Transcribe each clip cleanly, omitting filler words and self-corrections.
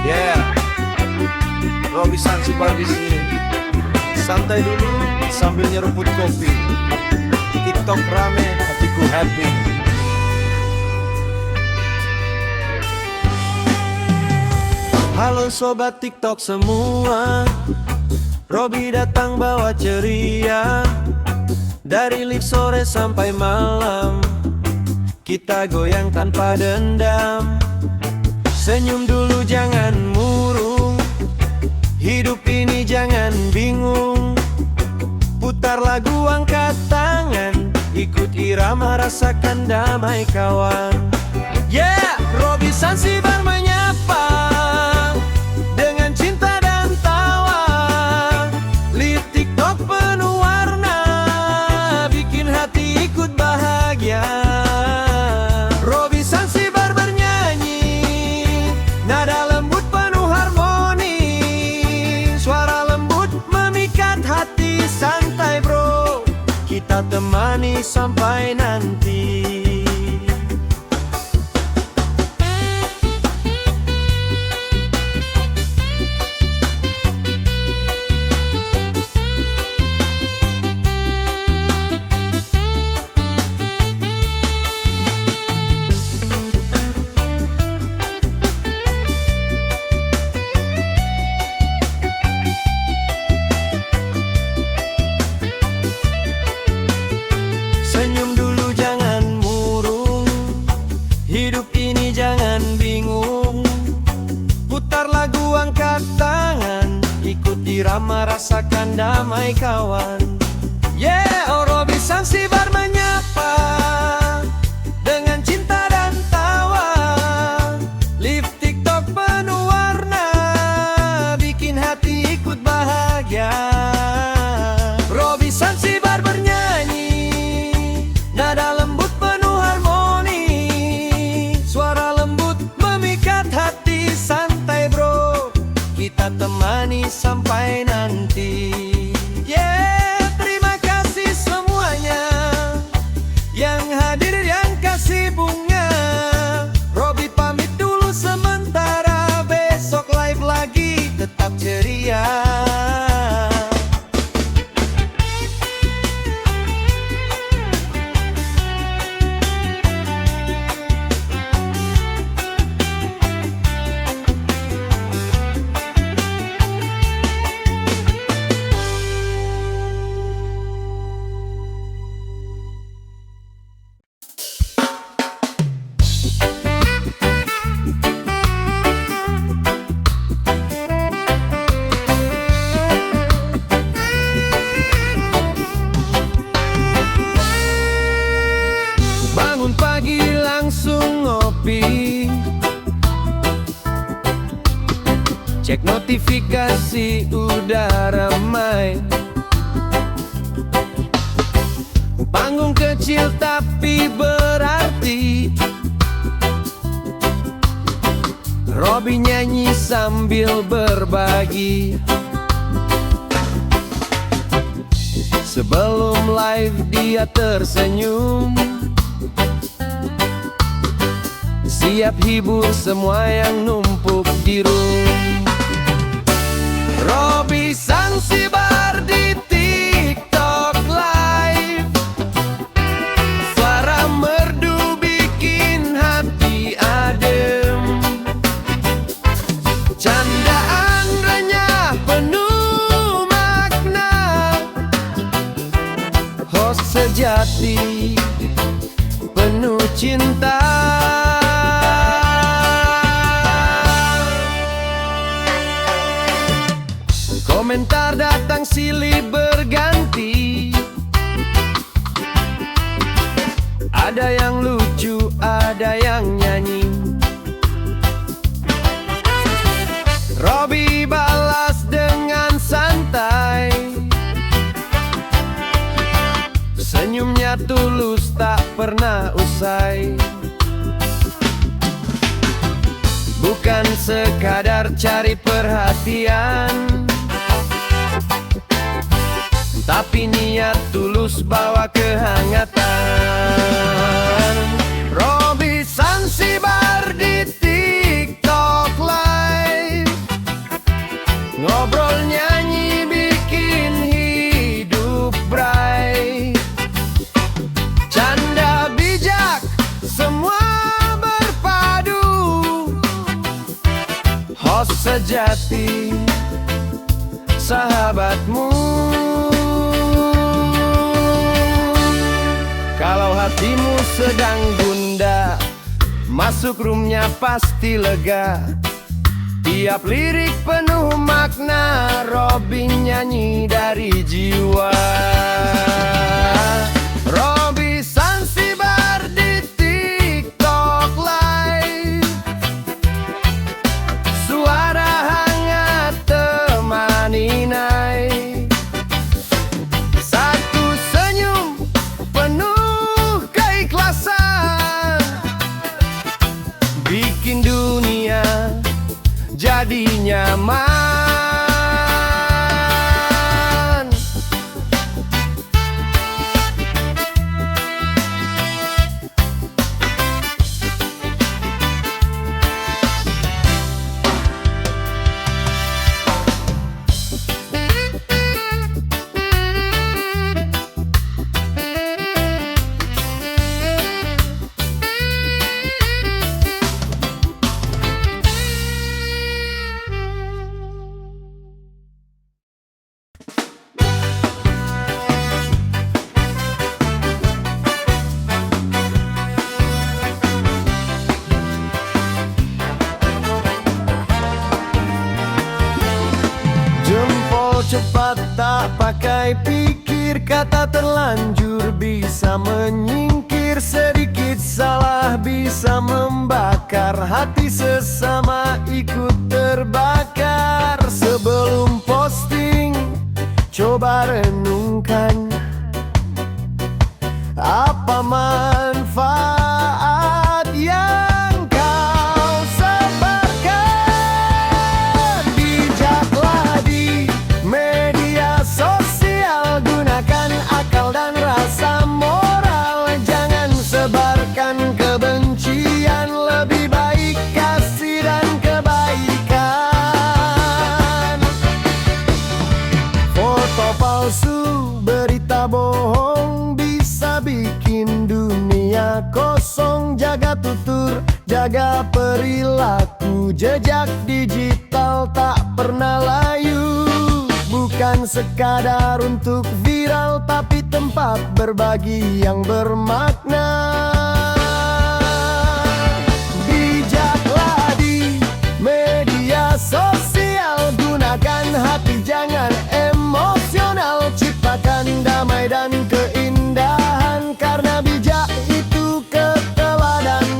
Yeah, Robi Sansibar di sini. Santai dulu sambil nyeruput kopi. TikTok rame, hatiku happy. Halo sobat TikTok semua, Robi datang bawa ceria. Dari live sore sampai malam, kita goyang tanpa dendam. Senyum dulu jangan murung, hidup ini jangan bingung. Putar lagu angkat tangan, ikut irama rasakan damai kawan. Yeah, Robi Sansibar menyapa dengan cinta dan tawa. Live TikTok penuh warna, bikin hati ikut bahagia. Robi Sansibar bernyanyi, nada lembut penuh harmoni. Suara lembut memikat hati, santai bro, kita temani sampai nanti. Senyum dulu jangan murung, hidup ini jangan bingung. Putar lagu angkat tangan, ikut irama rasakan damai kawan. Yeah, oh Robi Sansibar menyapa dengan cinta dan tawa. Live TikTok penuh warna, bikin hati ikut bahagia. Robi Sansibar bernyanyi, nada lembut penuh harmoni. Suara lembut memikat hati, santai bro, kita temani sampai nanti. Yeah, terima kasih semuanya yang hadir, yang kasih bunga. Robi pamit dulu sementara, besok live lagi tetap ceria. Bangun pagi langsung ngopi, cek notifikasi udah ramai. Panggung kecil tapi berarti, Robi nyanyi sambil berbagi. Sebelum live dia tersenyum, siap hibur semua yang numpuk di room. Robi Sansibar di TikTok live, suara merdu bikin hati adem. Candaan renyah penuh makna, host sejati penuh cinta. Komentar datang silih berganti, ada yang lucu, ada yang nyanyi. Robi balas dengan santai, senyumnya tulus tak pernah usai. Bukan sekadar cari perhatian, tapi niat tulus bawa kehangatan. sejati, sahabatmu. Kalau hatimu sedang gundah, masuk roomnya pasti lega. Tiap lirik penuh makna, Robby nyanyi dari jiwa. Robby Zanzibar di TikTok Live, suara hangat temani naik. Satu senyum penuh keikhlasan, bikin dunia jadi nyaman. Cepat tak pakai pikir, kata terlanjur bisa menyingkir. Sedikit salah bisa membakar, hati sesama ikut terbakar. Sebelum posting, coba renungkan, apa manfaat yang kau sebarkan. Bijaklah di media sosial, gunakan akal dan rasa moral. Jangan sebarkan kebencian, lebih baik kasih dan kebaikan. Foto palsu, berita bohong bisa bikin dunia kosong. Jaga tutur, jaga perilaku, jejak digital tak pernah layu. Bukan sekadar untuk viral, tapi tempat berbagi yang bermakna. Bijaklah di media sosial, gunakan hati jangan emosional. Ciptakan damai dan keindahan, karena bijak itu keteladanan.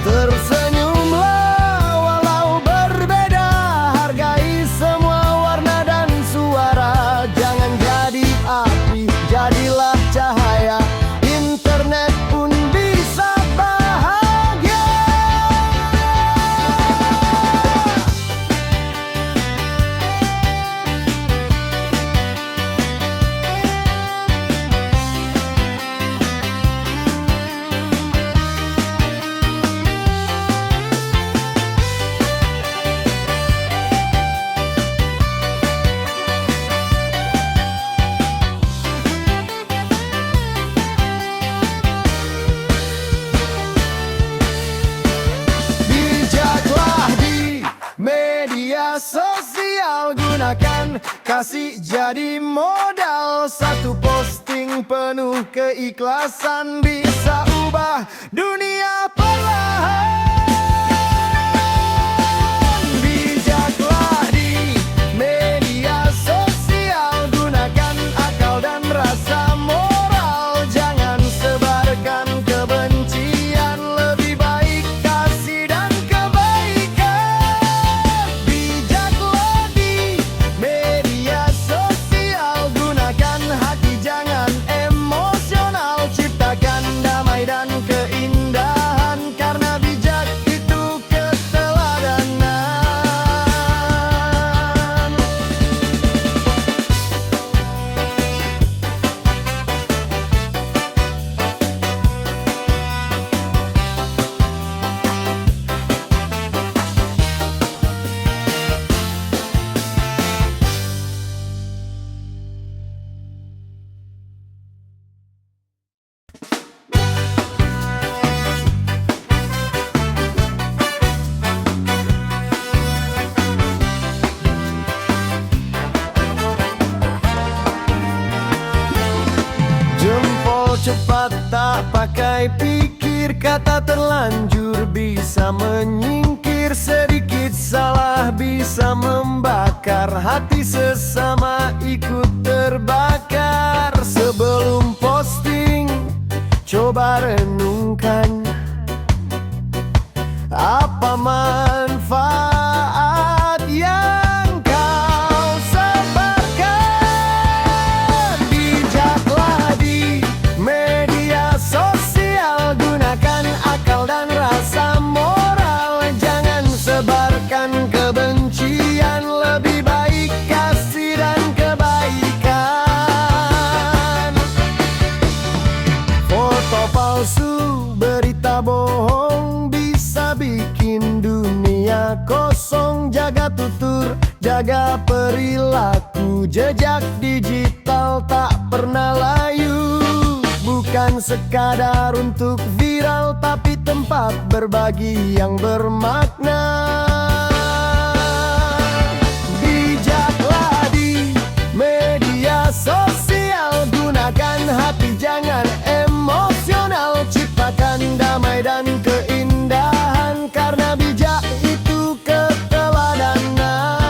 Tersenyumlah walau berbeda, hargai semua warna dan suara. Jangan jadi api, jadilah cahaya, internet pun bisa bahagia. Bijaklah di media sosial, gunakan kasih jadi modal. Satu posting penuh keikhlasan bisa ubah dunia perlahan. Bijaklah di media sosial, gunakan akal dan rasa moral. Jangan sebarkan kebencian, lebih baik kasih dan kebaikan. Bijaklah di media sosial, gunakan hati jangan emosional. Ciptakan damai dan keindahan, karena bijak cepat tak pakai pikir, kata terlanjur bisa menyingkir, sedikit salah bisa membakar, hati sesama ikut terbakar. Sebelum posting, coba renungkan, apa manfaat yang kau sebarkan? Bijaklah di media sosial, gunakan akal dan rasa moral. Jangan sebarkan kebencian, lebih baik kasih dan kebaikan. Foto palsu, berita bohong bisa bikin dunia kosong. Jaga tutur, jaga perilaku, jejak digital tak pernah layu. Bukan sekadar untuk viral, tapi tempat berbagi yang bermakna. Bijaklah di media sosial, gunakan hati jangan emosional. Ciptakan damai dan keindahan, karena bijak itu keteladanan.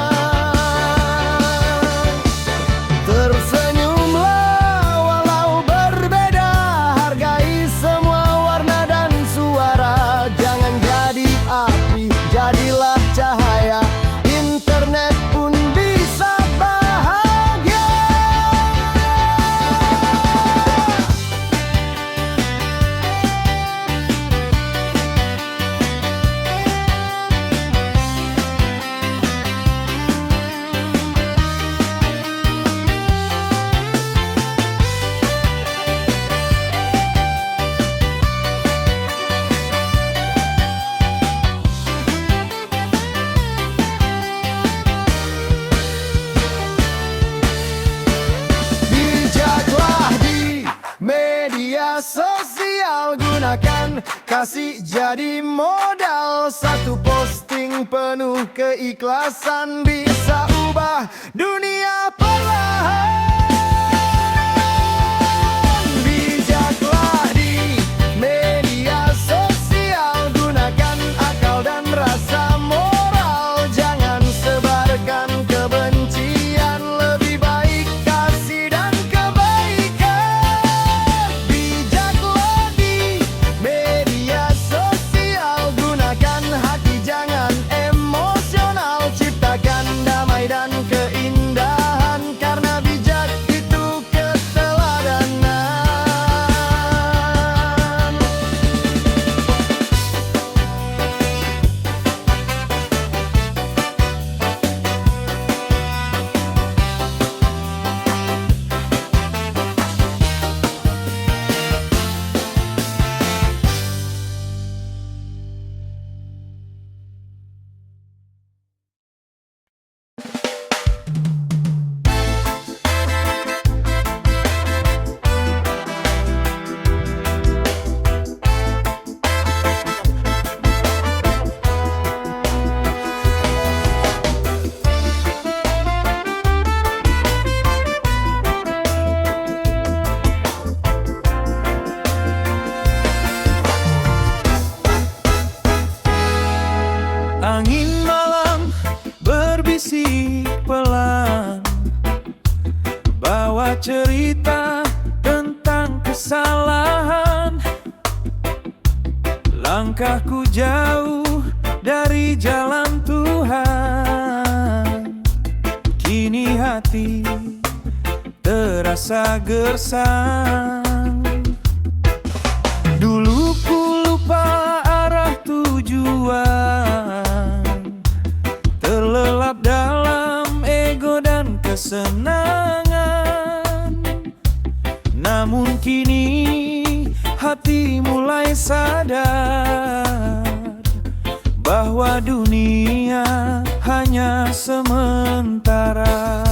Tersenyumlah walau berbeda, hargai semua warna dan suara. Jangan jadi api, jadilah cahaya, internet pun bisa bahagia. Bijaklah di media sosial, gunakan kasih jadi modal. Satu posting penuh keikhlasan bisa ubah dunia perlahan. Bijaklah di media sosial, gunakan akal dan rasa moral. Jangan sebarkan kebencian, lebih baik kasih dan kebaikan. Bijaklah di media sosial, gunakan hati jangan emosional. Ciptakan damai dan keindahan, karena bijak itu keteladanan. Angin malam berbisik pelan, bawa cerita tentang kesalahan. Langkahku jauh dari jalan Tuhan, kini hati terasa gersang. Dulu ku lupa arah tujuan, terlelap dalam ego dan kesenangan. Namun kini hati mulai sadar bahwa dunia hanya sementara.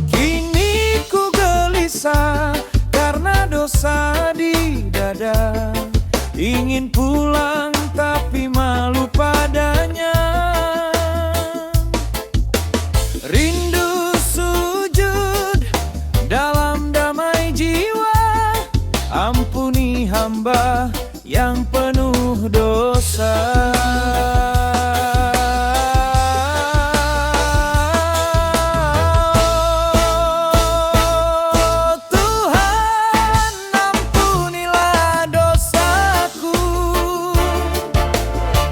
Kini ku gelisah karena dosa di dada, ingin pulang tapi malu padanya. Rindu sujud dalam damai jiwa, ampuni hamba yang penuh dosa. Tuhan, ampunilah dosaku,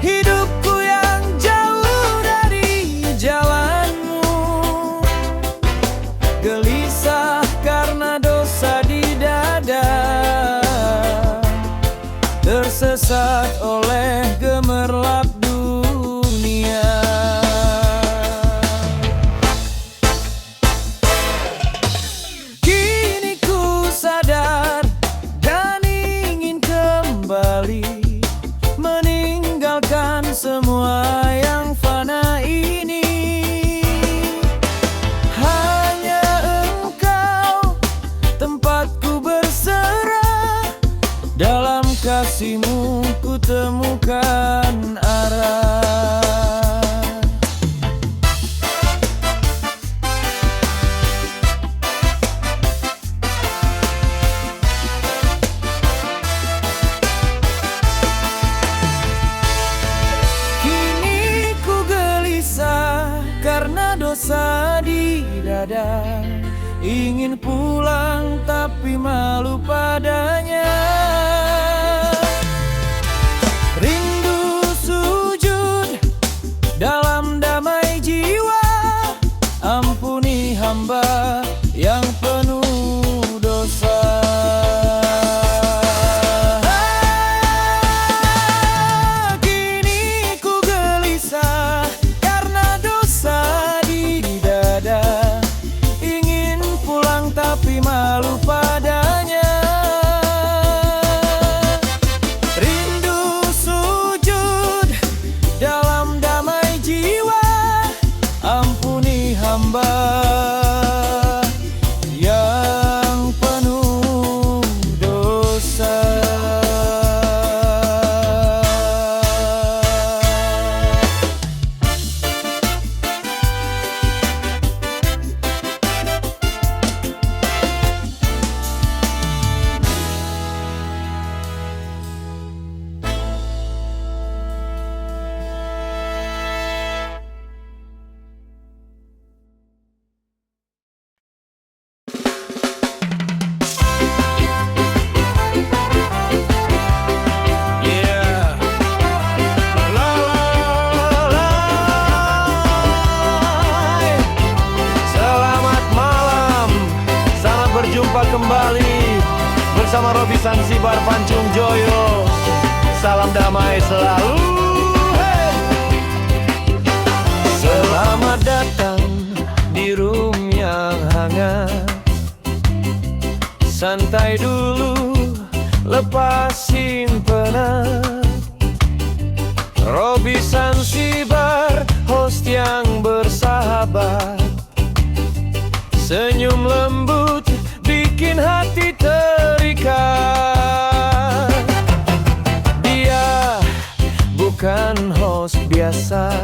hidupku yang jauh dari jalan-Mu, gelisah karena dosa di dada, tersesat oleh gemerlap dunia. Kini ku sadar dan ingin kembali meninggalkan semua yang fana ini. Hanya Engkau tempatku berserah, dalam kasih-Mu ku temukan arah. Kini ku gelisah karena dosa di dada, ingin pulang tapi malu padanya. Rindu sujud dalam damai jiwa, ampuni hamba yang penuh dosa. Kini ku gelisah karena dosa di dada, ingin pulang tapi malu padanya. Rindu sujud dalam damai jiwa, ampuni hamba yang penuh dosa. Yeah. La la la. Selamat malam, selamat berjumpa kembali bersama Robi Zanzibar Pancung Joyo. Salam damai selalu. Hey. Selamat datang di room yang hangat. Santai dulu, lepasin penat. Robi Zanzibar, host yang bersahabat. Senyum lembut bikin hati terikat. Dia bukan host biasa,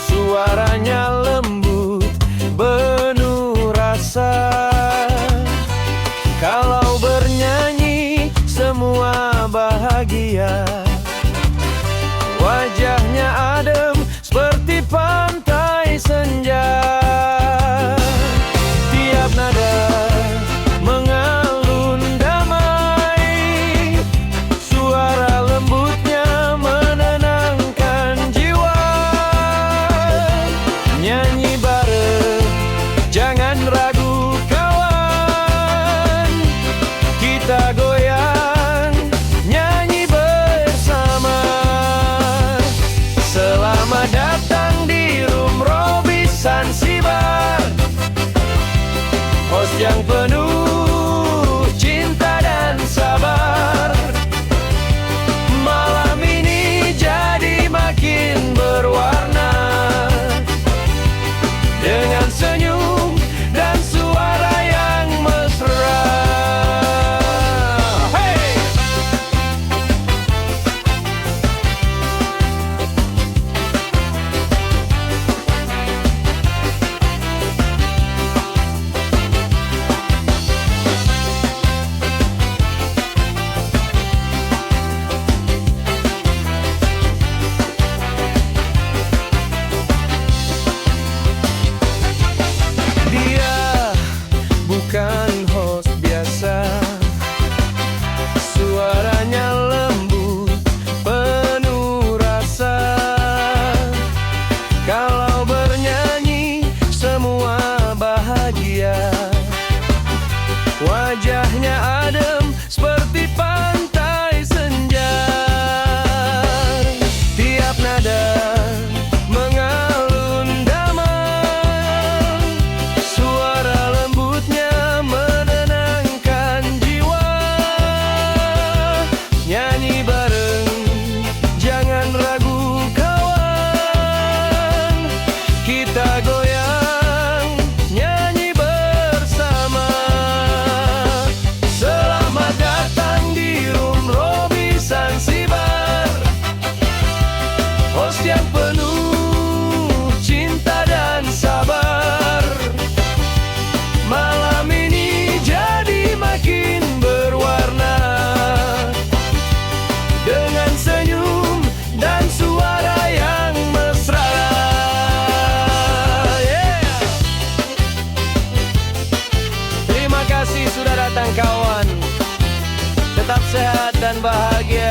suaranya lembut, penuh rasa. Kalau bernyanyi semua bahagia. Wajahnya adem seperti pantai senja. Tiap nada mengalun damai, suara lembutnya menenangkan jiwa. Wajahnya adem seperti pantai senja. Tiap nada mengalun damai, suara lembutnya menenangkan jiwa. Nyanyi bareng, jangan ragu kawan. Kita goyang, nyanyi bersama. Selamat datang di Room Robi Zanzibar, host yang penuh cinta dan sabar. Malam ini jadi makin berwarna, dengan senyum dan suara yang mesra. Yeah. Terima kasih sudah datang kawan. Tetap sehat dan bahagia.